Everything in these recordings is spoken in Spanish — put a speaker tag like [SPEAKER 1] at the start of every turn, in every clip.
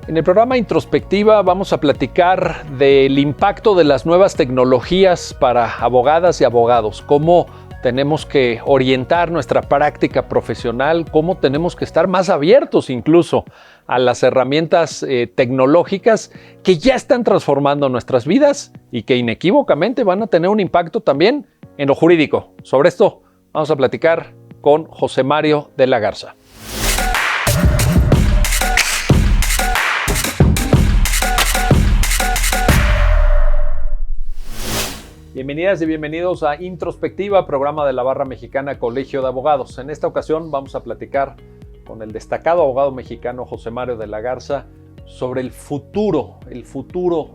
[SPEAKER 1] En el programa Introspectiva vamos a platicar del impacto de las nuevas tecnologías para abogadas y abogados, cómo tenemos que orientar nuestra práctica profesional, cómo tenemos que estar más abiertos incluso a las herramientas tecnológicas que ya están transformando nuestras vidas y que inequívocamente van a tener un impacto también en lo jurídico. Sobre esto vamos a platicar con José Mario de la Garza. Bienvenidas y bienvenidos a Introspectiva, programa de la Barra Mexicana Colegio de Abogados. En esta ocasión vamos a platicar con el destacado abogado mexicano José Mario de la Garza sobre el futuro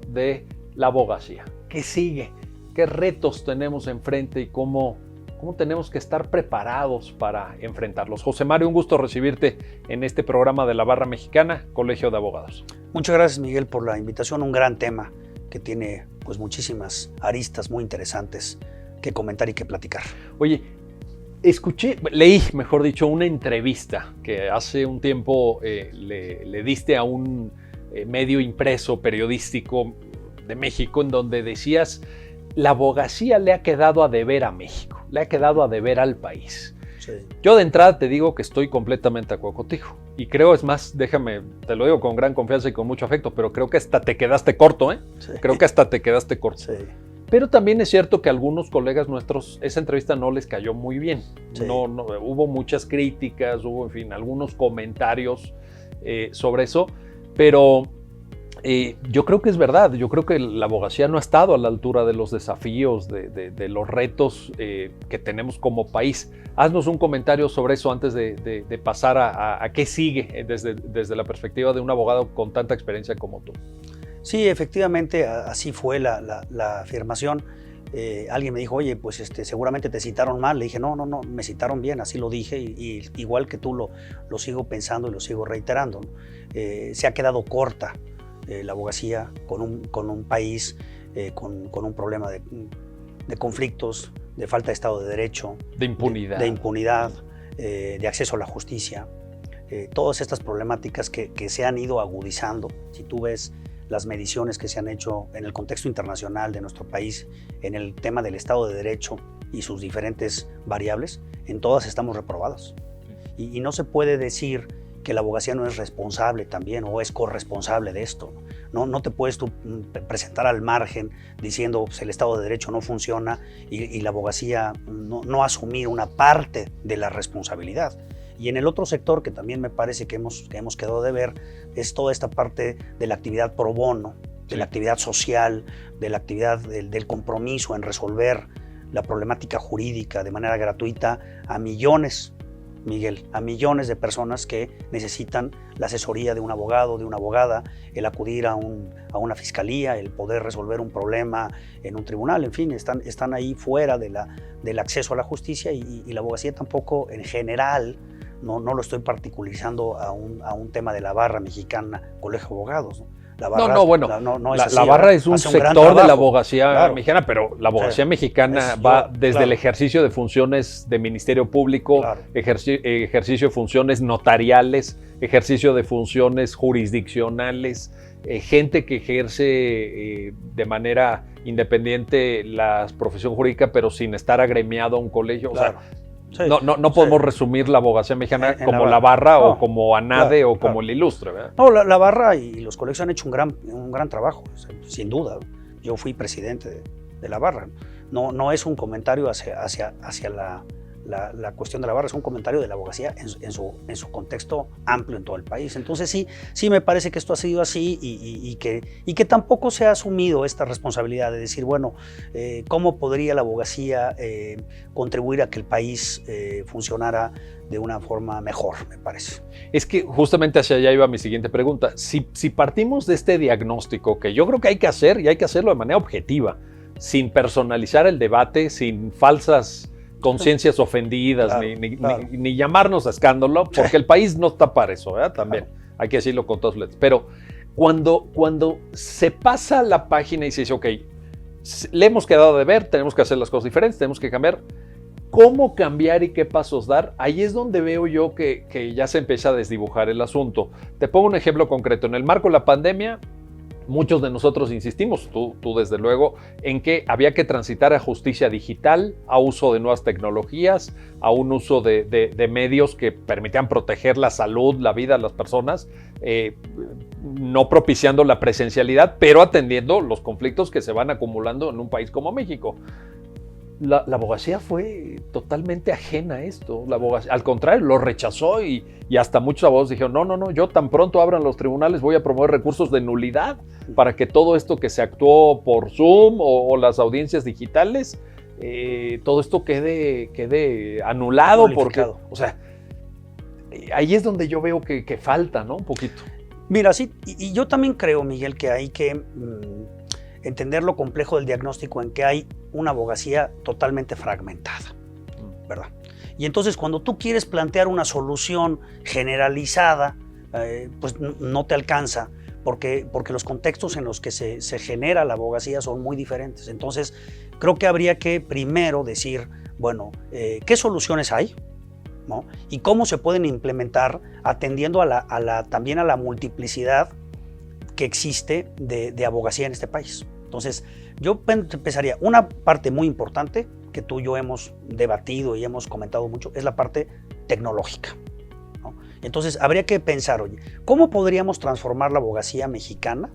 [SPEAKER 1] de la abogacía. ¿Qué sigue? ¿Qué retos tenemos enfrente y cómo tenemos que estar preparados para enfrentarlos? José Mario, un gusto recibirte en este programa de la Barra Mexicana Colegio de Abogados.
[SPEAKER 2] Muchas gracias, Miguel, por la invitación. Un gran tema que tiene pues muchísimas aristas muy interesantes que comentar y que platicar.
[SPEAKER 1] Oye, leí, mejor dicho, una entrevista que hace un tiempo le diste a un medio impreso periodístico de México, en donde decías: la abogacía le ha quedado a deber a México, le ha quedado a deber al país. Sí. Yo de entrada te digo que estoy completamente de acuerdo contigo. Y creo, es más, te lo digo con gran confianza y con mucho afecto, pero creo que hasta te quedaste corto, ¿eh? Sí. Creo que hasta te quedaste corto. Sí. Pero también es cierto que a algunos colegas nuestros esa entrevista no les cayó muy bien. Sí. No, hubo muchas críticas, hubo, en fin, algunos comentarios sobre eso, pero yo creo que es verdad. Yo creo que la abogacía no ha estado a la altura de los desafíos, de los retos que tenemos como país. Haznos un comentario sobre eso antes de pasar a qué sigue desde la perspectiva de un abogado con tanta experiencia como tú.
[SPEAKER 2] Sí, efectivamente, así fue la afirmación. Alguien me dijo: oye, pues seguramente te citaron mal. Le dije: no, me citaron bien, así lo dije, y igual que tú lo sigo pensando y lo sigo reiterando, ¿no? Se ha quedado corta la abogacía con un país con un problema de conflictos, de falta de Estado de Derecho, de impunidad, de acceso a la justicia. Todas estas problemáticas que se han ido agudizando. Si tú ves las mediciones que se han hecho en el contexto internacional de nuestro país, en el tema del Estado de Derecho y sus diferentes variables, en todas estamos reprobados. Y no se puede decir que la abogacía no es responsable también o es corresponsable de esto. No te puedes tú presentar al margen diciendo pues, el Estado de Derecho no funciona y la abogacía no asumir una parte de la responsabilidad. Y en el otro sector que también me parece que hemos quedado de ver es toda esta parte de la actividad pro bono, de la actividad social, de la actividad del compromiso en resolver la problemática jurídica de manera gratuita a millones, Miguel, a millones de personas que necesitan la asesoría de un abogado, de una abogada, el acudir a una fiscalía, el poder resolver un problema en un tribunal, en fin, están ahí fuera del acceso a la justicia y la abogacía tampoco en general. No lo estoy particularizando a un tema de la Barra Mexicana Colegio de Abogados, ¿no? La
[SPEAKER 1] barra es un sector de la abogacía mexicana, pero la abogacía mexicana va desde el ejercicio de funciones de Ministerio Público, ejercicio de funciones notariales, ejercicio de funciones jurisdiccionales, gente que ejerce de manera independiente la profesión jurídica, pero sin estar agremiado a un colegio. Claro. O sea, sí, no podemos resumir la abogacía mexicana como la Barra o como ANADE o como el Ilustre, ¿verdad?
[SPEAKER 2] No, la Barra y los colegios han hecho un gran trabajo, sin duda. Yo fui presidente de la Barra. No es un comentario hacia la cuestión de la Barra, es un comentario de la abogacía en su contexto amplio en todo el país. Entonces sí me parece que esto ha sido así y que tampoco se ha asumido esta responsabilidad de decir, bueno, ¿cómo podría la abogacía contribuir a que el país funcionara de una forma mejor, me parece?
[SPEAKER 1] Es que justamente hacia allá iba mi siguiente pregunta. Si partimos de este diagnóstico, que yo creo que hay que hacer, y hay que hacerlo de manera objetiva, sin personalizar el debate, sin falsas conciencias ofendidas, claro, ni llamarnos a escándalo, porque el país no está para eso, ¿verdad? También hay que decirlo con todas letras. Pero cuando se pasa la página y se dice, ok, le hemos quedado de ver, tenemos que hacer las cosas diferentes, tenemos que cambiar, ¿Cómo cambiar y qué pasos dar? Ahí es donde veo yo que ya se empieza a desdibujar el asunto. Te pongo un ejemplo concreto. En el marco de la pandemia, muchos de nosotros insistimos, tú desde luego, en que había que transitar a justicia digital, a uso de nuevas tecnologías, a un uso de medios que permitían proteger la salud, la vida de las personas, no propiciando la presencialidad, pero atendiendo los conflictos que se van acumulando en un país como México. La abogacía fue totalmente ajena a esto. La abogacía, al contrario, lo rechazó y hasta muchos abogados dijeron, no, yo tan pronto abran los tribunales voy a promover recursos de nulidad para que todo esto que se actuó por Zoom o las audiencias digitales, todo esto quede anulado. Porque, o sea, ahí es donde yo veo que falta, ¿no? Un poquito.
[SPEAKER 2] Mira, sí, y yo también creo, Miguel, que hay que entender lo complejo del diagnóstico en que hay una abogacía totalmente fragmentada, ¿verdad? Y entonces cuando tú quieres plantear una solución generalizada, pues no te alcanza, porque los contextos en los que se genera la abogacía son muy diferentes. Entonces creo que habría que primero decir, bueno, ¿qué soluciones hay? ¿No? Y cómo se pueden implementar atendiendo también a la multiplicidad que existe de abogacía en este país. Entonces, yo empezaría, una parte muy importante que tú y yo hemos debatido y hemos comentado mucho, es la parte tecnológica, ¿no? Entonces, habría que pensar, oye, ¿cómo podríamos transformar la abogacía mexicana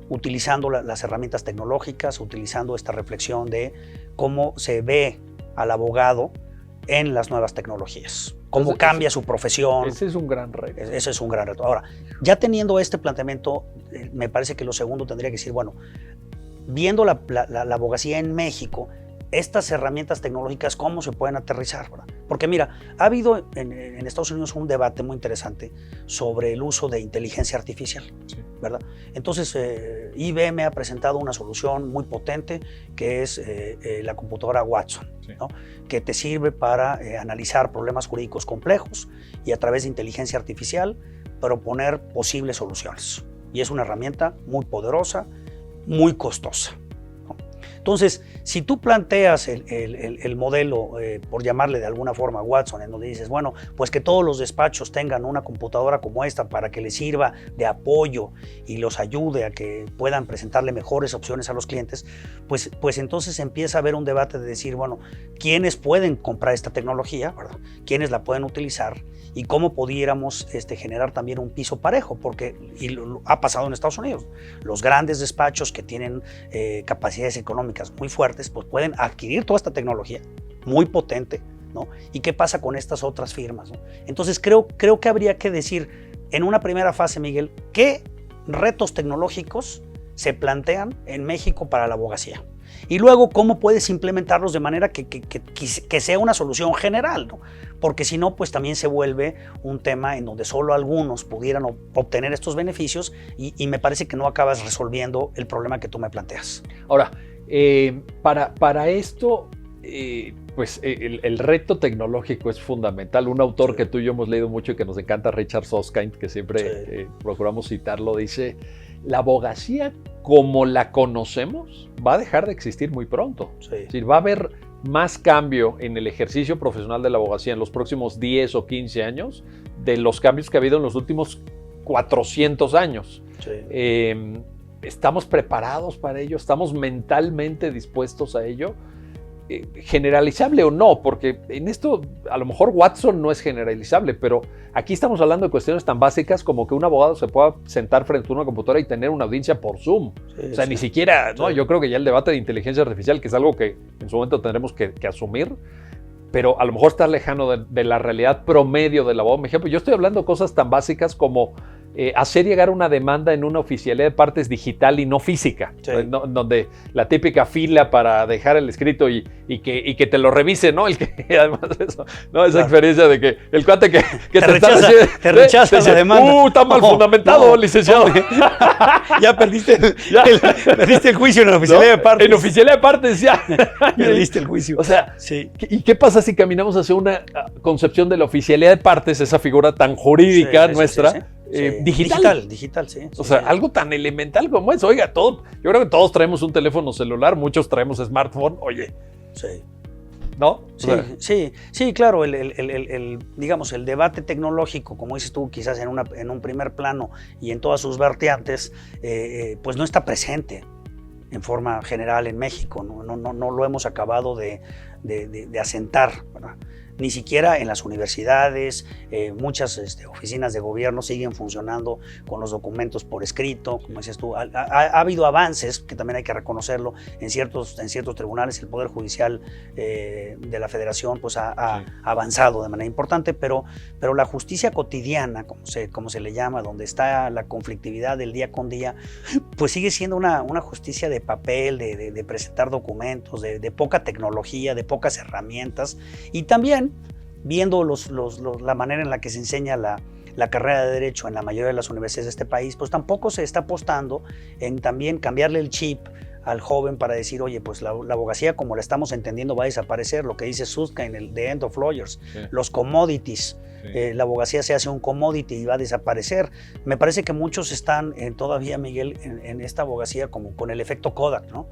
[SPEAKER 2] utilizando las herramientas tecnológicas, utilizando esta reflexión de cómo se ve al abogado en las nuevas tecnologías? ¿Cómo cambia su profesión?
[SPEAKER 1] Ese es un gran reto.
[SPEAKER 2] Ese es un gran reto. Ahora, ya teniendo este planteamiento, me parece que lo segundo tendría que decir, bueno, viendo la abogacía en México, estas herramientas tecnológicas, ¿cómo se pueden aterrizar, ¿verdad? Porque mira, ha habido en Estados Unidos un debate muy interesante sobre el uso de inteligencia artificial, sí, ¿verdad? Entonces, IBM ha presentado una solución muy potente que es la computadora Watson, sí, ¿no? Que te sirve para analizar problemas jurídicos complejos y a través de inteligencia artificial proponer posibles soluciones. Y es una herramienta muy poderosa, muy costosa. Entonces, si tú planteas el modelo, por llamarle de alguna forma Watson, en donde dices, bueno, pues que todos los despachos tengan una computadora como esta para que les sirva de apoyo y los ayude a que puedan presentarle mejores opciones a los clientes, pues entonces empieza a haber un debate de decir, bueno, ¿quiénes pueden comprar esta tecnología, ¿verdad? ¿Quiénes la pueden utilizar? Y cómo pudiéramos generar también un piso parejo, porque ha pasado en Estados Unidos. Los grandes despachos que tienen capacidades económicas muy fuertes, pues pueden adquirir toda esta tecnología muy potente, ¿no? ¿Y qué pasa con estas otras firmas, ¿no? Entonces creo que habría que decir en una primera fase, Miguel, ¿qué retos tecnológicos se plantean en México para la abogacía? Y luego, ¿cómo puedes implementarlos de manera que sea una solución general, ¿no? Porque si no, pues también se vuelve un tema en donde solo algunos pudieran obtener estos beneficios y me parece que no acabas resolviendo el problema que tú me planteas.
[SPEAKER 1] Ahora, para esto, pues el reto tecnológico es fundamental. Un autor, sí, que tú y yo hemos leído mucho y que nos encanta, Richard Susskind, que siempre, sí, procuramos citarlo, dice: la abogacía como la conocemos va a dejar de existir muy pronto. Sí. Es decir, va a haber más cambio en el ejercicio profesional de la abogacía en los próximos 10 o 15 años de los cambios que ha habido en los últimos 400 años. Sí. ¿Estamos preparados para ello? ¿Estamos mentalmente dispuestos a ello? ¿Generalizable o no? Porque en esto a lo mejor Watson no es generalizable, pero aquí estamos hablando de cuestiones tan básicas como que un abogado se pueda sentar frente a una computadora y tener una audiencia por Zoom. Sí, o sea, sí, ni siquiera, ¿no? Sí. Yo creo que ya el debate de inteligencia artificial, que es algo que en su momento tendremos que asumir, pero a lo mejor está lejano de la realidad promedio del abogado. Por ejemplo, yo estoy hablando de cosas tan básicas como hacer llegar una demanda en una oficialía de partes digital y no física, sí, donde la típica fila para dejar el escrito y que te lo revise, ¿no? Además eso, ¿no? Esa, claro, experiencia de que el cuate que te rechaza la demanda. Está mal fundamentado, licenciado.
[SPEAKER 2] Ya perdiste el juicio en la oficialía, ¿no?, de partes.
[SPEAKER 1] En oficialía de partes ya.
[SPEAKER 2] Perdiste el juicio.
[SPEAKER 1] O sea, sí. ¿Y qué pasa si caminamos hacia una concepción de la oficialía de partes, esa figura tan jurídica, sí, nuestra? Sí, sí.
[SPEAKER 2] Digital, sí.
[SPEAKER 1] O sea, algo tan elemental como eso. Oiga, yo creo que todos traemos un teléfono celular, muchos traemos smartphone. Oye,
[SPEAKER 2] sí,
[SPEAKER 1] ¿no?
[SPEAKER 2] Sí, claro, digamos, el debate tecnológico, como dices tú, quizás en un primer plano y en todas sus vertientes, pues no está presente en forma general en México, no lo hemos acabado de asentar, ¿verdad? Ni siquiera en las universidades, muchas oficinas de gobierno siguen funcionando con los documentos por escrito, como decías tú. Ha habido avances, que también hay que reconocerlo, en ciertos tribunales. El Poder Judicial de la Federación pues, ha avanzado de manera importante, pero la justicia cotidiana, como se le llama, donde está la conflictividad del día con día, pues sigue siendo una justicia de papel, de presentar documentos, de poca tecnología, de pocas herramientas, y también viendo la manera en la que se enseña la carrera de Derecho en la mayoría de las universidades de este país, pues tampoco se está apostando en también cambiarle el chip al joven para decir, oye, pues la abogacía como la estamos entendiendo va a desaparecer, lo que dice Suska en el The End of Lawyers, los commodities. La abogacía se hace un commodity y va a desaparecer. Me parece que muchos están todavía, Miguel, en esta abogacía como con el efecto Kodak, ¿no?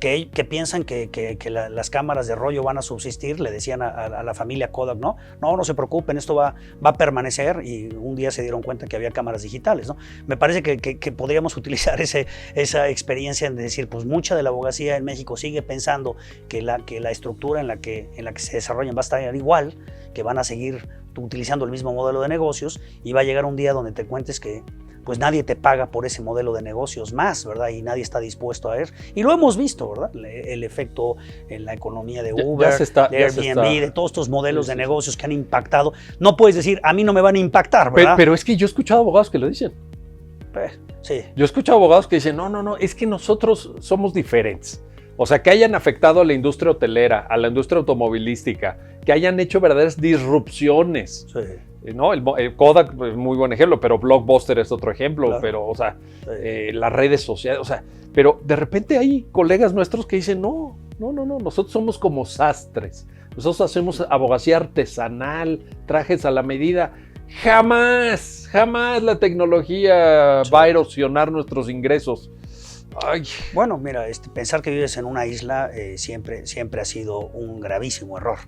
[SPEAKER 2] Que piensan que las cámaras de rollo van a subsistir. Le decían a la familia Kodak, no se preocupen, esto va a permanecer, y un día se dieron cuenta que había cámaras digitales, ¿no? Me parece que podríamos utilizar esa experiencia en decir, pues mucha de la abogacía en México sigue pensando que la estructura en la que se desarrollan va a estar igual, que van a seguir utilizando el mismo modelo de negocios, y va a llegar un día donde te cuentes que pues nadie te paga por ese modelo de negocios más, ¿verdad? Y nadie está dispuesto a ver. Y lo hemos visto, ¿verdad? El efecto en la economía de Uber, de Airbnb, de todos estos modelos de negocios que han impactado. No puedes decir, a mí no me van a impactar, ¿verdad?
[SPEAKER 1] Pero es que yo he escuchado abogados que lo dicen.
[SPEAKER 2] Sí.
[SPEAKER 1] Yo he escuchado abogados que dicen, no, es que nosotros somos diferentes. O sea, que hayan afectado a la industria hotelera, a la industria automovilística, que hayan hecho verdaderas disrupciones.
[SPEAKER 2] Sí.
[SPEAKER 1] ¿No? El Kodak es muy buen ejemplo, pero Blockbuster es otro ejemplo,
[SPEAKER 2] Claro.
[SPEAKER 1] pero, o sea, las redes sociales, o sea, pero de repente hay colegas nuestros que dicen, no, nosotros somos como sastres, nosotros hacemos abogacía artesanal, trajes a la medida. Jamás la tecnología va a erosionar nuestros ingresos. Ay.
[SPEAKER 2] Bueno, mira, pensar que vives en una isla siempre ha sido un gravísimo error,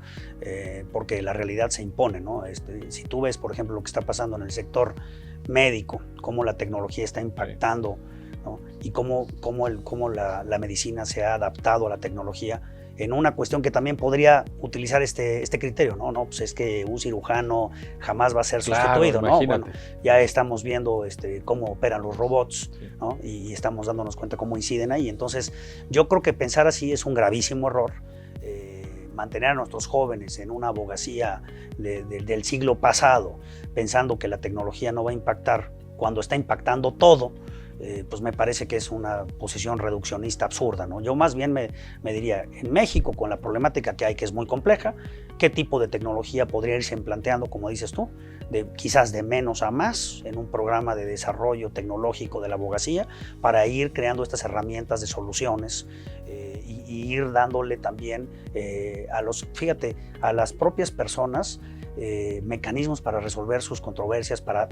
[SPEAKER 2] porque la realidad se impone, ¿no? Si tú ves, por ejemplo, lo que está pasando en el sector médico, cómo la tecnología está impactando, ¿no? Y cómo la medicina se ha adaptado a la tecnología, en una cuestión que también podría utilizar este criterio, ¿no? Pues es que un cirujano jamás va a ser sustituido,
[SPEAKER 1] claro,
[SPEAKER 2] ¿no? Bueno, ya estamos viendo cómo operan los robots, ¿no? Y estamos dándonos cuenta cómo inciden ahí. Entonces, yo creo que pensar así es un gravísimo error. Mantener a nuestros jóvenes en una abogacía del siglo pasado, pensando que la tecnología no va a impactar cuando está impactando todo, pues me parece que es una posición reduccionista absurda, ¿no? Yo más bien me diría, en México, con la problemática que hay, que es muy compleja, ¿qué tipo de tecnología podría irse planteando, como dices tú, quizás de menos a más, en un programa de desarrollo tecnológico de la abogacía, para ir creando estas herramientas de soluciones y ir dándole también a las propias personas mecanismos para resolver sus controversias, para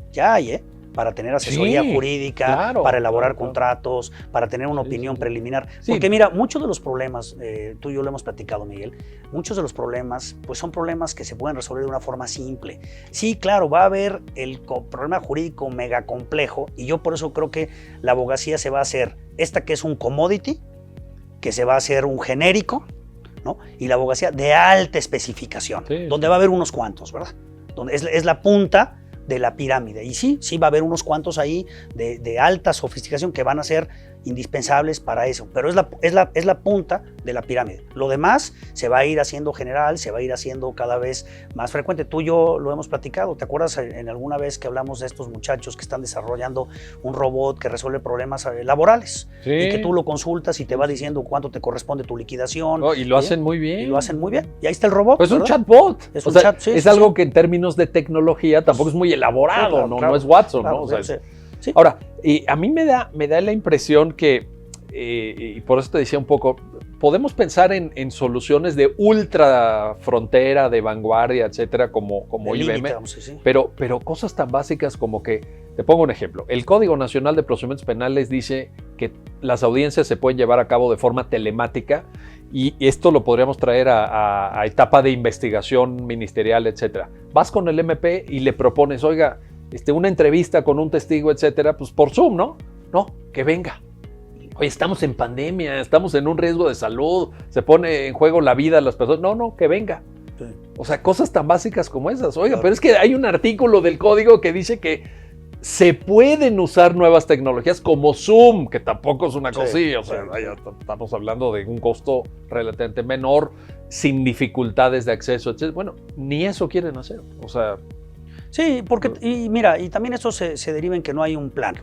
[SPEAKER 2] tener asesoría jurídica,
[SPEAKER 1] claro,
[SPEAKER 2] para elaborar contratos, para tener una opinión preliminar.
[SPEAKER 1] Sí.
[SPEAKER 2] Porque mira, muchos de los problemas, tú y yo lo hemos platicado, Miguel, muchos de los problemas pues son problemas que se pueden resolver de una forma simple. Sí, claro, va a haber el problema jurídico mega complejo, y yo por eso creo que la abogacía se va a hacer esta que es un commodity, que se va a hacer un genérico, ¿no? Y la abogacía de alta especificación, donde va a haber unos cuantos, ¿verdad? Donde es la punta de la pirámide. Y sí va a haber unos cuantos ahí de alta sofisticación que van a ser indispensables para eso, pero es la punta de la pirámide. Lo demás se va a ir haciendo general, se va a ir haciendo cada vez más frecuente. Tú y yo lo hemos platicado. ¿Te acuerdas en alguna vez que hablamos de estos muchachos que están desarrollando un robot que resuelve problemas laborales?
[SPEAKER 1] Sí.
[SPEAKER 2] Y que tú lo consultas y te va diciendo cuánto te corresponde tu liquidación.
[SPEAKER 1] Y lo hacen muy bien.
[SPEAKER 2] Y lo hacen muy bien. Y ahí está el robot.
[SPEAKER 1] Pues es un
[SPEAKER 2] ¿verdad?
[SPEAKER 1] chatbot.
[SPEAKER 2] Es un chat,
[SPEAKER 1] es algo que en términos de tecnología tampoco es muy elaborado,
[SPEAKER 2] claro,
[SPEAKER 1] ¿no?
[SPEAKER 2] Claro,
[SPEAKER 1] no es Watson,
[SPEAKER 2] claro,
[SPEAKER 1] ¿no? O sea,
[SPEAKER 2] sí.
[SPEAKER 1] Ahora, a mí me da la impresión que, y por eso te decía un poco, podemos pensar en soluciones de ultra frontera, de vanguardia, etcétera, como IBM,
[SPEAKER 2] límite, vamos a decir.
[SPEAKER 1] pero cosas tan básicas como que, te pongo un ejemplo, el Código Nacional de Procedimientos Penales dice que las audiencias se pueden llevar a cabo de forma telemática y esto lo podríamos traer a etapa de investigación ministerial, etcétera. Vas con el MP y le propones, oiga, una entrevista con un testigo, etcétera, pues por Zoom, ¿no? No, que venga. Oye, estamos en pandemia, estamos en un riesgo de salud, se pone en juego la vida de las personas. No, que venga. Sí. O sea, cosas tan básicas como esas. Oiga, claro. Pero es que hay un artículo del código que dice que se pueden usar nuevas tecnologías como Zoom, que tampoco es una cosilla. O sea, estamos hablando de un costo relativamente menor, sin dificultades de acceso, etc. Bueno, ni eso quieren hacer. O sea...
[SPEAKER 2] Sí, porque, y mira, y también eso se deriva en que no hay un plan.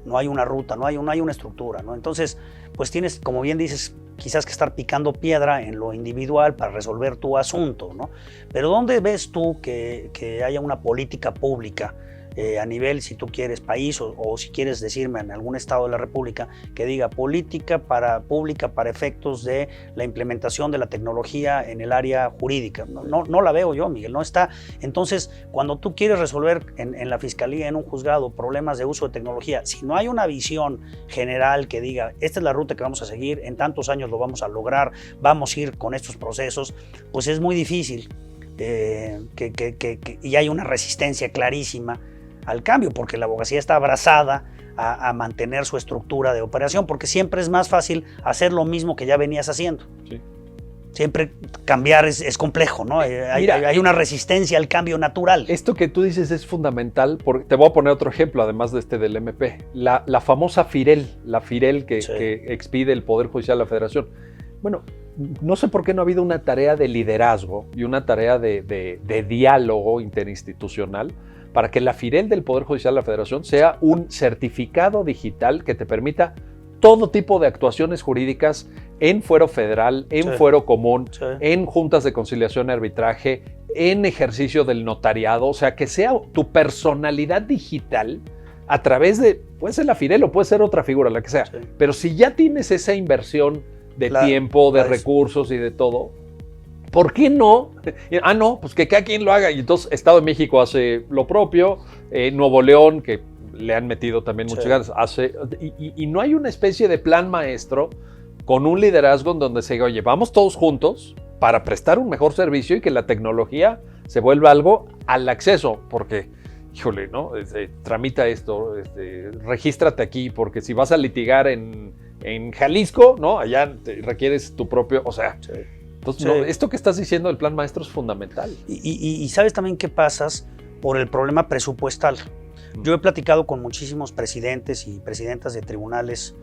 [SPEAKER 2] No hay una ruta, no hay una estructura, ¿no? Entonces, pues tienes, como bien dices, quizás que estar picando piedra en lo individual para resolver tu asunto, ¿no? Pero ¿dónde ves tú que haya una política pública a nivel, si tú quieres, país o si quieres decirme en algún estado de la República, que diga política pública para efectos de la implementación de la tecnología en el área jurídica? No la veo yo, Miguel, no está. Entonces, cuando tú quieres resolver en la fiscalía, en un juzgado, problemas de uso de tecnología, si no hay una visión general que diga, esta es la ruta que vamos a seguir, en tantos años lo vamos a lograr, vamos a ir con estos procesos, pues es muy difícil y hay una resistencia clarísima al cambio, porque la abogacía está abrazada a mantener su estructura de operación, porque siempre es más fácil hacer lo mismo que ya venías haciendo. Sí. Siempre cambiar es complejo, ¿no? Hay una resistencia al cambio natural.
[SPEAKER 1] Esto que tú dices es fundamental, porque te voy a poner otro ejemplo, además de del MP. La famosa FIREL, que expide el Poder Judicial de la Federación. Bueno, no sé por qué no ha habido una tarea de liderazgo y una tarea de diálogo interinstitucional para que la FIREL del Poder Judicial de la Federación sea un certificado digital que te permita todo tipo de actuaciones jurídicas en fuero federal, en fuero común, en juntas de conciliación y arbitraje, en ejercicio del notariado, o sea, que sea tu personalidad digital a través de, puede ser la FIREL o puede ser otra figura, la que sea, pero si ya tienes esa inversión de tiempo, de recursos y de todo, ¿por qué no? No, pues que cada quien lo haga. Y entonces Estado de México hace lo propio, Nuevo León, que le han metido también muchas ganas, hace, y no hay una especie de plan maestro con un liderazgo en donde se diga, oye, vamos todos juntos para prestar un mejor servicio y que la tecnología se vuelva algo al acceso, porque, híjole, ¿no? Tramita esto, regístrate aquí, porque si vas a litigar en Jalisco, ¿no? Allá requieres tu propio, o sea... Entonces, no, esto que estás diciendo del plan maestro es fundamental.
[SPEAKER 2] Y ¿sabes también qué pasas? Por el problema presupuestal. Yo he platicado con muchísimos presidentes y presidentas de tribunales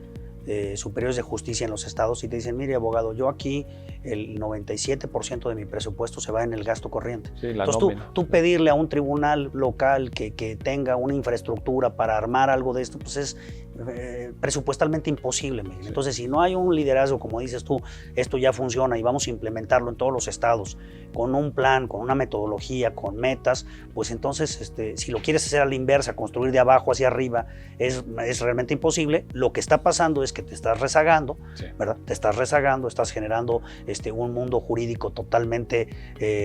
[SPEAKER 2] superiores de justicia en los estados y te dicen, mire, abogado, yo aquí el 97% de mi presupuesto se va en el gasto corriente. Sí, la Entonces tú pedirle a un tribunal local que tenga una infraestructura para armar algo de esto, pues es presupuestalmente imposible, Miguel. Entonces, si no hay un liderazgo, como dices tú, esto ya funciona y vamos a implementarlo en todos los estados, con un plan, con una metodología, con metas, pues entonces, si lo quieres hacer a la inversa, construir de abajo hacia arriba, es realmente imposible. Lo que está pasando es que te estás rezagando, ¿verdad? Te estás rezagando, estás generando un mundo jurídico totalmente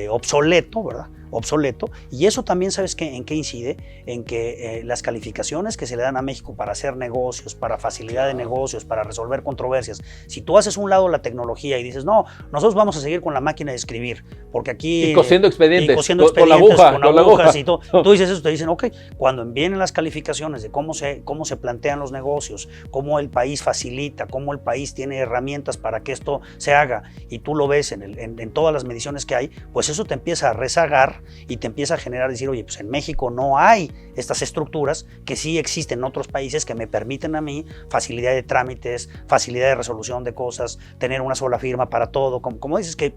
[SPEAKER 2] obsoleto, ¿verdad? Obsoleto. Y eso también, ¿sabes qué? ¿En qué incide? En que las calificaciones que se le dan a México para hacer negocios, para facilidad de negocios, para resolver controversias, si tú haces un lado la tecnología y dices, no, nosotros vamos a seguir con la máquina de escribir, porque aquí...
[SPEAKER 1] Y cosiendo expedientes,
[SPEAKER 2] con la aguja, y todo. Tú dices eso, te dicen, ok, cuando vienen las calificaciones de cómo se plantean los negocios, cómo el país facilita, cómo el país tiene herramientas para que esto se haga, y tú lo ves en todas las mediciones que hay, pues eso te empieza a rezagar y te empieza a generar, decir, oye, pues en México no hay estas estructuras que sí existen en otros países que me permiten a mí facilidad de trámites, facilidad de resolución de cosas, tener una sola firma para todo, como dices, que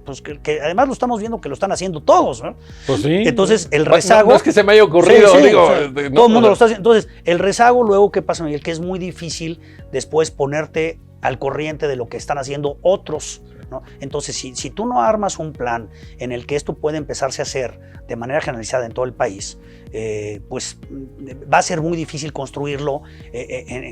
[SPEAKER 2] además lo estamos viendo que lo están haciendo todos, ¿no?
[SPEAKER 1] Pues sí.
[SPEAKER 2] Entonces, el rezago...
[SPEAKER 1] No es que se me haya ocurrido, digo...
[SPEAKER 2] todo el mundo lo está haciendo. Entonces, el rezago luego, ¿qué pasa, Miguel? Que es muy difícil después ponerte al corriente de lo que están haciendo otros ¿no? Entonces, si tú no armas un plan en el que esto puede empezarse a hacer de manera generalizada en todo el país, pues va a ser muy difícil construirlo,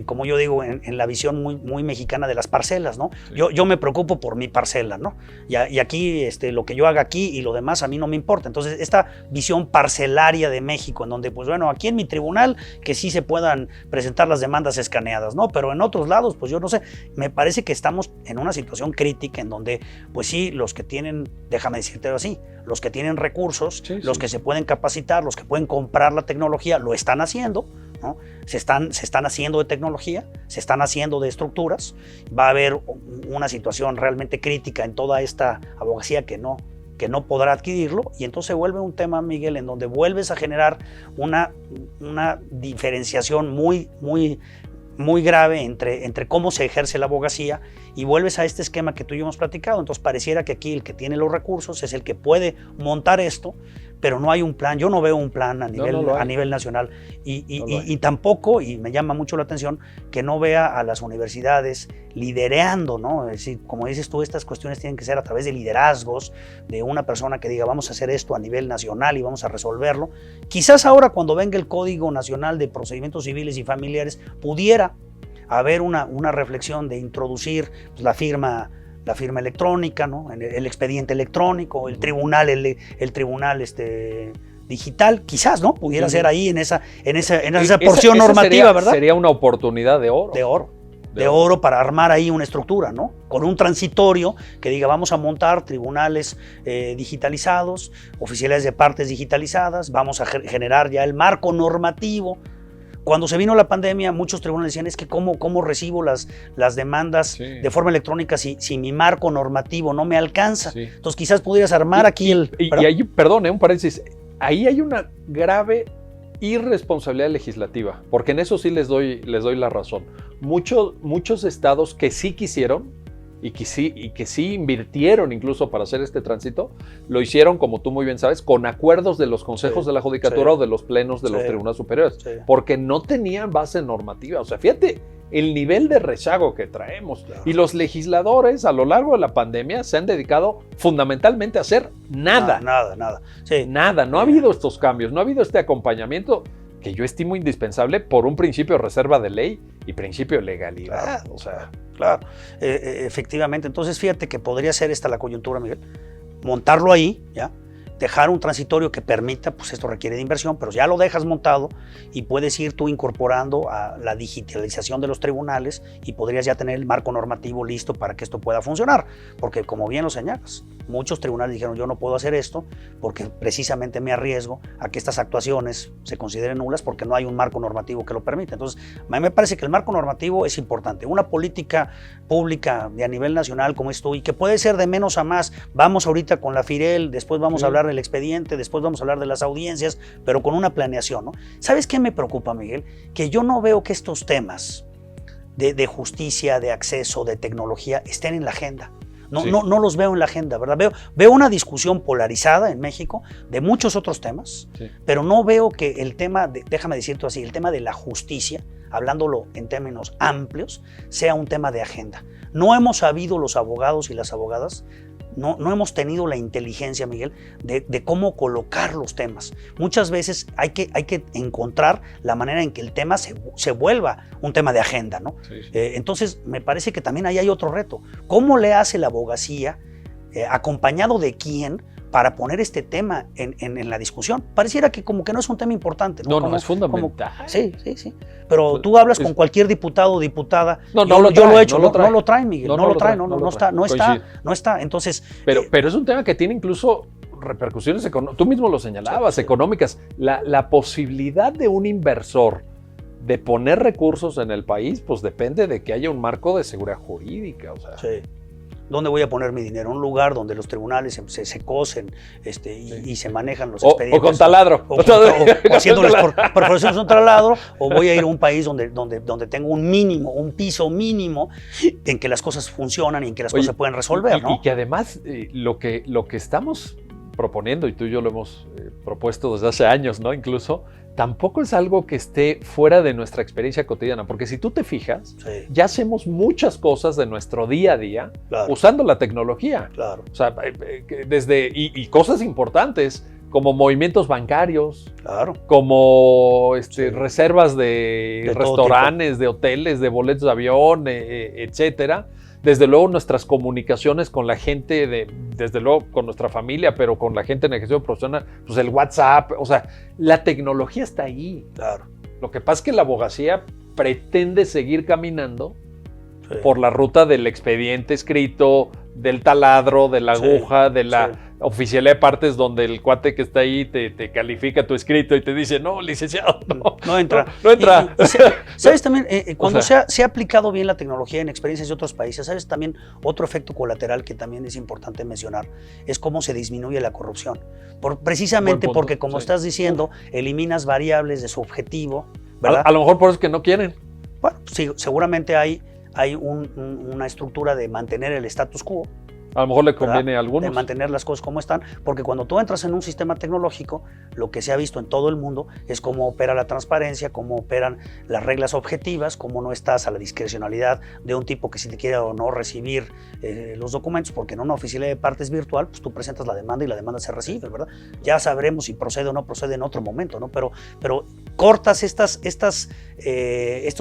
[SPEAKER 2] como yo digo, en la visión muy mexicana de las parcelas, ¿no? Sí. Yo me preocupo por mi parcela, ¿no? Y aquí lo que yo haga aquí y lo demás a mí no me importa. Entonces, esta visión parcelaria de México, en donde, pues bueno, aquí en mi tribunal que sí se puedan presentar las demandas escaneadas, ¿no? Pero en otros lados, pues yo no sé, me parece que estamos en una situación crítica en donde, pues sí, los que tienen, déjame decirte así, los que tienen recursos, sí, los que se pueden capacitar, los que pueden comprar la tecnología, lo están haciendo, ¿no? Se están haciendo de tecnología, se están haciendo de estructuras. Va a haber una situación realmente crítica en toda esta abogacía que no podrá adquirirlo, y entonces se vuelve un tema, Miguel, en donde vuelves a generar una diferenciación muy grave entre cómo se ejerce la abogacía, y vuelves a este esquema que tú y yo hemos platicado. Entonces pareciera que aquí el que tiene los recursos es el que puede montar esto, pero no hay un plan. Yo no veo un plan a nivel nacional, y tampoco, y me llama mucho la atención, que no vea a las universidades liderando, ¿no? Es decir, como dices tú, estas cuestiones tienen que ser a través de liderazgos, de una persona que diga, vamos a hacer esto a nivel nacional y vamos a resolverlo. Quizás ahora, cuando venga el Código Nacional de Procedimientos Civiles y Familiares, pudiera haber una reflexión de introducir, pues, la firma electrónica, ¿no? El expediente electrónico, el tribunal, el tribunal digital, quizás, ¿no? Pudiera ser ahí en esa porción normativa, ¿verdad?
[SPEAKER 1] Sería una oportunidad de oro.
[SPEAKER 2] De oro para armar ahí una estructura, ¿no? Con un transitorio que diga, vamos a montar tribunales digitalizados, oficiales de partes digitalizadas, vamos a generar ya el marco normativo. Cuando se vino la pandemia, muchos tribunales decían, es que ¿cómo recibo las demandas de forma electrónica si mi marco normativo no me alcanza? Sí. Entonces quizás pudieras armar aquí
[SPEAKER 1] y ahí, perdón, un paréntesis, ahí hay una grave irresponsabilidad legislativa, porque en eso sí les doy la razón. Muchos estados que sí quisieron y que sí invirtieron incluso para hacer este tránsito, lo hicieron, como tú muy bien sabes, con acuerdos de los consejos de la judicatura o de los plenos de los tribunales superiores, porque no tenían base normativa. O sea, fíjate el nivel de rezago que traemos. Claro. Y los legisladores a lo largo de la pandemia se han dedicado fundamentalmente a hacer nada.
[SPEAKER 2] Nada. Sí.
[SPEAKER 1] Nada, no ha habido estos cambios, no ha habido este acompañamiento que yo estimo indispensable por un principio de reserva de ley y principio de legalidad.
[SPEAKER 2] Claro, o sea, claro. Efectivamente, entonces fíjate que podría ser esta la coyuntura, Miguel, montarlo ahí, ¿ya? Dejar un transitorio que permita, pues esto requiere de inversión, pero ya lo dejas montado y puedes ir tú incorporando a la digitalización de los tribunales y podrías ya tener el marco normativo listo para que esto pueda funcionar. Porque como bien lo señalas, muchos tribunales dijeron, yo no puedo hacer esto porque precisamente me arriesgo a que estas actuaciones se consideren nulas porque no hay un marco normativo que lo permita. Entonces, a mí me parece que el marco normativo es importante. Una política pública de a nivel nacional como esto, y que puede ser de menos a más. Vamos ahorita con la FIREL, después vamos a hablar del expediente, después vamos a hablar de las audiencias, pero con una planeación, ¿no? ¿Sabes qué me preocupa, Miguel? Que yo no veo que estos temas de justicia, de acceso, de tecnología estén en la agenda. No los veo en la agenda, ¿verdad? Veo una discusión polarizada en México de muchos otros temas, pero no veo que el tema, déjame decirte así, el tema de la justicia, hablándolo en términos amplios, sea un tema de agenda. No hemos sabido los abogados y las abogadas, no hemos tenido la inteligencia, Miguel, de cómo colocar los temas. Muchas veces hay que encontrar la manera en que el tema se vuelva un tema de agenda, ¿no? Sí. Entonces, me parece que también ahí hay otro reto. ¿Cómo le hace la abogacía, acompañado de quién, para poner este tema en la discusión? Pareciera que como que no es un tema importante, ¿no?
[SPEAKER 1] No, es fundamental.
[SPEAKER 2] Sí. Pero tú hablas con cualquier diputado o diputada.
[SPEAKER 1] No lo
[SPEAKER 2] traen, Miguel. No está. Entonces.
[SPEAKER 1] Pero es un tema que tiene incluso repercusiones económicas. Tú mismo lo señalabas, económicas. La posibilidad de un inversor de poner recursos en el país, pues depende de que haya un marco de seguridad jurídica. O sea.
[SPEAKER 2] Sí. ¿Dónde voy a poner mi dinero? Un lugar donde los tribunales se cosen y se manejan los expedientes.
[SPEAKER 1] O con taladro.
[SPEAKER 2] O haciéndoles por perforaciones un taladro. O voy a ir a un país donde tengo un piso mínimo en que las cosas funcionan y en que las cosas se pueden resolver, ¿no?
[SPEAKER 1] Y que además lo que estamos proponiendo, y tú y yo lo hemos propuesto desde hace años, ¿no? Incluso, tampoco es algo que esté fuera de nuestra experiencia cotidiana, porque si tú te fijas,
[SPEAKER 2] Sí.
[SPEAKER 1] ya hacemos muchas cosas de nuestro día a día
[SPEAKER 2] Claro.
[SPEAKER 1] usando la tecnología.
[SPEAKER 2] Claro,
[SPEAKER 1] O sea, y cosas importantes como movimientos bancarios,
[SPEAKER 2] claro.
[SPEAKER 1] como
[SPEAKER 2] Sí.
[SPEAKER 1] reservas de
[SPEAKER 2] De todo
[SPEAKER 1] restaurantes, de hoteles, de boletos de avión, etcétera. Desde luego nuestras comunicaciones con la gente, desde luego con nuestra familia, pero con la gente en ejercicio profesional, pues el WhatsApp, o sea, la tecnología está ahí.
[SPEAKER 2] Claro.
[SPEAKER 1] Lo que pasa es que la abogacía pretende seguir caminando
[SPEAKER 2] Sí.
[SPEAKER 1] por la ruta del expediente escrito, del taladro, de la
[SPEAKER 2] Sí,
[SPEAKER 1] aguja, de la
[SPEAKER 2] sí.
[SPEAKER 1] oficialía de partes donde el cuate que está ahí te califica tu escrito y te dice, no, licenciado,
[SPEAKER 2] No entra.
[SPEAKER 1] No entra.
[SPEAKER 2] ¿Sabes también? Cuando
[SPEAKER 1] O sea,
[SPEAKER 2] se ha aplicado bien la tecnología en experiencias de otros países, ¿sabes también otro efecto colateral que también es importante mencionar? Es cómo se disminuye la corrupción. Precisamente
[SPEAKER 1] Buen punto,
[SPEAKER 2] porque, como
[SPEAKER 1] sí.
[SPEAKER 2] estás diciendo, eliminas variables de su objetivo, ¿verdad?
[SPEAKER 1] a lo mejor por eso es que no quieren.
[SPEAKER 2] Bueno, sí, seguramente hay una estructura de mantener el status quo,
[SPEAKER 1] A lo mejor le
[SPEAKER 2] ¿verdad?
[SPEAKER 1] conviene a
[SPEAKER 2] De
[SPEAKER 1] algunos.
[SPEAKER 2] mantener las cosas como están, porque cuando tú entras en un sistema tecnológico, lo que se ha visto en todo el mundo es cómo opera la transparencia, cómo operan las reglas objetivas, cómo no estás a la discrecionalidad de un tipo que si te quiere o no recibir los documentos, porque en una oficina de partes virtual, pues tú presentas la demanda y la demanda se recibe, ¿verdad? Ya sabremos si procede o no procede en otro momento, ¿no? Pero cortas estos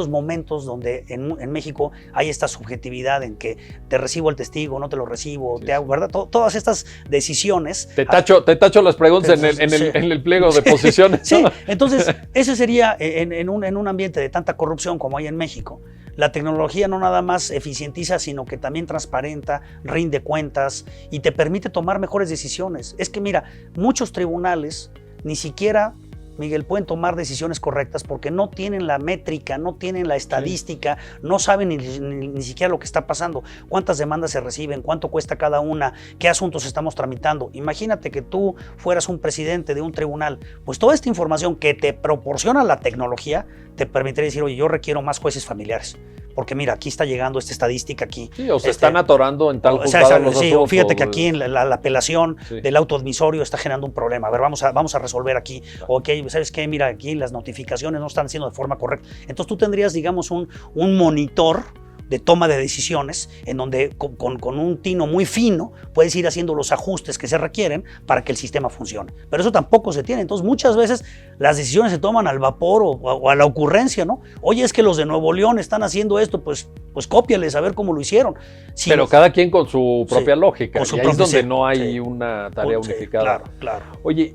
[SPEAKER 2] momentos donde en México hay esta subjetividad en que te recibo el testigo, no te lo recibo,
[SPEAKER 1] Sí,
[SPEAKER 2] te hago, ¿verdad? Todas estas decisiones.
[SPEAKER 1] Te tacho las preguntas en
[SPEAKER 2] Sí.
[SPEAKER 1] el pliego de posiciones.
[SPEAKER 2] Sí,
[SPEAKER 1] ¿no?
[SPEAKER 2] entonces ese sería en un ambiente de tanta corrupción como hay en México. La tecnología no nada más eficientiza, sino que también transparenta, rinde cuentas y te permite tomar mejores decisiones. Es que mira, muchos tribunales ni siquiera, Miguel, pueden tomar decisiones correctas porque no tienen la métrica, no tienen la estadística, no saben ni siquiera lo que está pasando, cuántas demandas se reciben, cuánto cuesta cada una, qué asuntos estamos tramitando. Imagínate que tú fueras un presidente de un tribunal, pues toda esta información que te proporciona la tecnología te permitiría decir, oye, yo requiero más jueces familiares. Porque mira, aquí está llegando esta estadística aquí.
[SPEAKER 1] Sí, o se están atorando en tal
[SPEAKER 2] O sea,
[SPEAKER 1] juzgado los
[SPEAKER 2] sí,
[SPEAKER 1] asuntos.
[SPEAKER 2] fíjate que aquí en la apelación
[SPEAKER 1] Sí.
[SPEAKER 2] del auto admisorio está generando un problema. A ver, vamos a resolver aquí. Ok, ¿sabes qué? Mira, aquí las notificaciones no están haciendo de forma correcta. Entonces tú tendrías, digamos, un monitor de toma de decisiones en donde con un tino muy fino puedes ir haciendo los ajustes que se requieren para que el sistema funcione. Pero eso tampoco se tiene. Entonces muchas veces las decisiones se toman al vapor o a la ocurrencia, ¿no? Oye, es que los de Nuevo León están haciendo esto, pues cópiales a ver cómo lo hicieron. Sí,
[SPEAKER 1] Pero cada quien con su propia lógica.
[SPEAKER 2] con su
[SPEAKER 1] y ahí es
[SPEAKER 2] propia,
[SPEAKER 1] donde
[SPEAKER 2] sí,
[SPEAKER 1] no hay
[SPEAKER 2] sí.
[SPEAKER 1] una tarea
[SPEAKER 2] Sí,
[SPEAKER 1] unificada.
[SPEAKER 2] claro, claro.
[SPEAKER 1] Oye,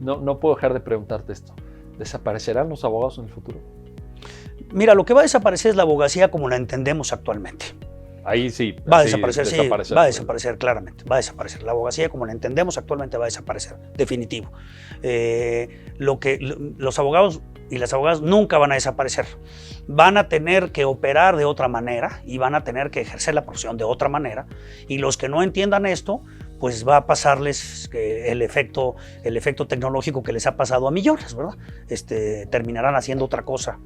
[SPEAKER 1] no puedo dejar de preguntarte esto. ¿Desaparecerán los abogados en el futuro?
[SPEAKER 2] Mira, lo que va a desaparecer es la abogacía como la entendemos actualmente.
[SPEAKER 1] Ahí sí.
[SPEAKER 2] Va a
[SPEAKER 1] sí,
[SPEAKER 2] desaparecer, sí, va a desaparecer claramente, va a desaparecer. La abogacía como la entendemos actualmente va a desaparecer, definitivo. Los abogados y las abogadas nunca van a desaparecer. Van a tener que operar de otra manera y van a tener que ejercer la profesión de otra manera. Y los que no entiendan esto, pues va a pasarles el efecto tecnológico que les ha pasado a millones, ¿verdad? Terminarán haciendo otra cosa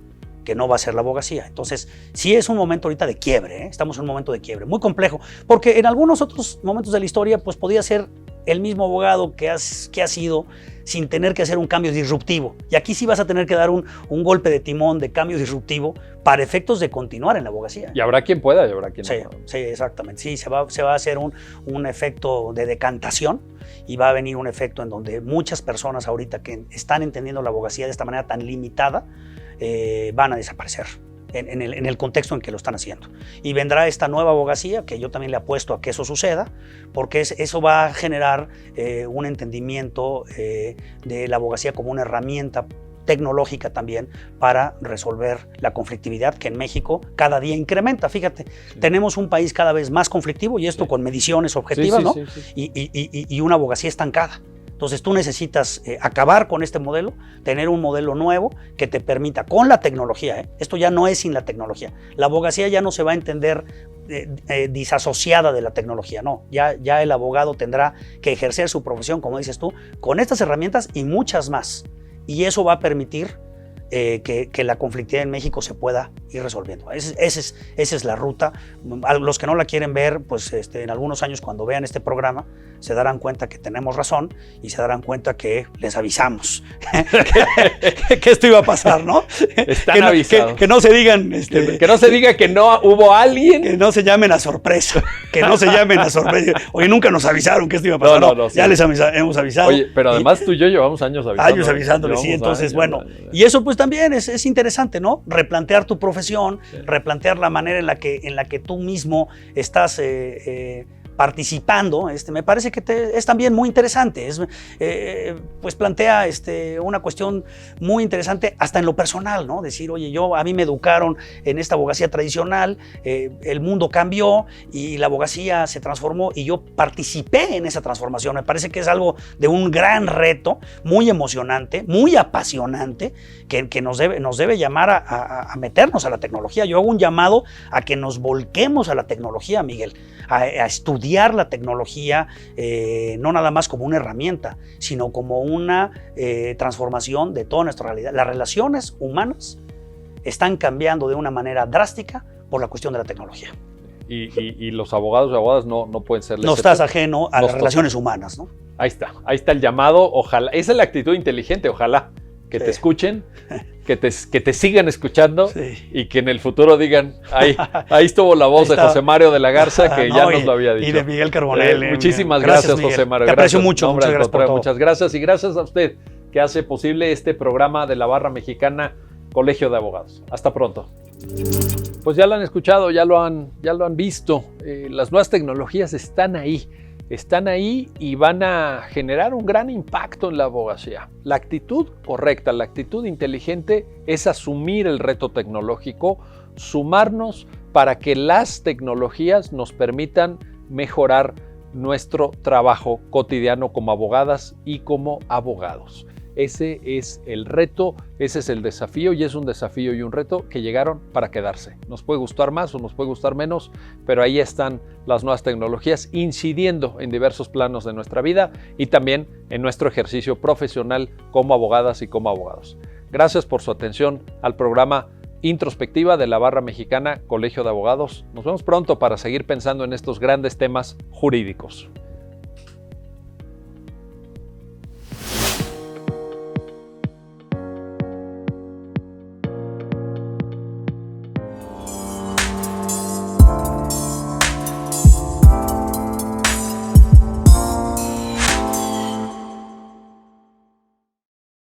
[SPEAKER 2] que no va a ser la abogacía. Entonces, sí es un momento ahorita de quiebre, ¿eh? Estamos en un momento de quiebre, muy complejo, porque en algunos otros momentos de la historia, pues podía ser el mismo abogado que ha sido sin tener que hacer un cambio disruptivo. Y aquí sí vas a tener que dar un golpe de timón de cambio disruptivo para efectos de continuar en la abogacía.
[SPEAKER 1] Y habrá quien pueda y habrá quien
[SPEAKER 2] sí,
[SPEAKER 1] no pueda.
[SPEAKER 2] Sí, exactamente. Sí, se va a hacer un efecto de decantación y va a venir un efecto en donde muchas personas ahorita que están entendiendo la abogacía de esta manera tan limitada van a desaparecer en el contexto en que lo están haciendo. Y vendrá esta nueva abogacía, que yo también le apuesto a que eso suceda, porque eso va a generar un entendimiento de la abogacía como una herramienta tecnológica también para resolver la conflictividad que en México cada día incrementa. Fíjate, tenemos un país cada vez más conflictivo y esto con mediciones objetivas, ¿no? Y una abogacía estancada. Entonces tú necesitas acabar con este modelo, tener un modelo nuevo que te permita, con la tecnología, esto ya no es sin la tecnología, la abogacía ya no se va a entender disasociada de la tecnología, no, ya el abogado tendrá que ejercer su profesión, como dices tú, con estas herramientas y muchas más, y eso va a permitir que la conflictividad en México se pueda ir resolviendo. Esa es la ruta. A los que no la quieren ver, pues en algunos años cuando vean este programa se darán cuenta que tenemos razón y se darán cuenta que les avisamos que esto iba a pasar, ¿no?
[SPEAKER 1] Están avisados.
[SPEAKER 2] Que no se digan...
[SPEAKER 1] que no se diga que no hubo alguien.
[SPEAKER 2] Que no se llamen a sorpresa. Que no se llamen a sorpresa. Oye, nunca nos avisaron que esto iba a pasar.
[SPEAKER 1] No,
[SPEAKER 2] ya les hemos avisado.
[SPEAKER 1] Oye, pero además tú y yo llevamos años avisando.
[SPEAKER 2] Años avisándoles, sí. Entonces, bueno, y eso pues también es interesante, ¿no? Replantear tu profesión, sí. Replantear la manera en la que tú mismo estás participando, me parece que es también muy interesante, pues plantea una cuestión muy interesante hasta en lo personal, ¿no? Decir, oye, a mí me educaron en esta abogacía tradicional, el mundo cambió y la abogacía se transformó y yo participé en esa transformación. Me parece que es algo de un gran reto, muy emocionante, muy apasionante, que nos debe llamar a meternos a la tecnología. Yo hago un llamado a que nos volquemos a la tecnología, Miguel, a estudiar la tecnología, no nada más como una herramienta, sino como una transformación de toda nuestra realidad. Las relaciones humanas están cambiando de una manera drástica por la cuestión de la tecnología.
[SPEAKER 1] Y los abogados y abogadas no pueden ser...
[SPEAKER 2] No estás ajeno a las relaciones humanas, ¿no?
[SPEAKER 1] Ahí está el llamado, ojalá, esa es la actitud inteligente, ojalá que te escuchen, que te sigan escuchando y que en el futuro digan, ahí estuvo la voz de José Mario de la Garza, que ya nos lo había dicho.
[SPEAKER 2] Y de Miguel Carbonell.
[SPEAKER 1] Muchísimas gracias, José Mario.
[SPEAKER 2] Te aprecio mucho, muchas gracias por todo.
[SPEAKER 1] Muchas gracias y gracias a usted que hace posible este programa de la Barra Mexicana Colegio de Abogados. Hasta pronto. Pues ya lo han escuchado, ya lo han visto, las nuevas tecnologías están ahí y van a generar un gran impacto en la abogacía. La actitud correcta, la actitud inteligente es asumir el reto tecnológico, sumarnos para que las tecnologías nos permitan mejorar nuestro trabajo cotidiano como abogadas y como abogados. Ese es el reto, ese es el desafío y es un desafío y un reto que llegaron para quedarse. Nos puede gustar más o nos puede gustar menos, pero ahí están las nuevas tecnologías incidiendo en diversos planos de nuestra vida y también en nuestro ejercicio profesional como abogadas y como abogados. Gracias por su atención al programa Introspectiva de la Barra Mexicana Colegio de Abogados. Nos vemos pronto para seguir pensando en estos grandes temas jurídicos.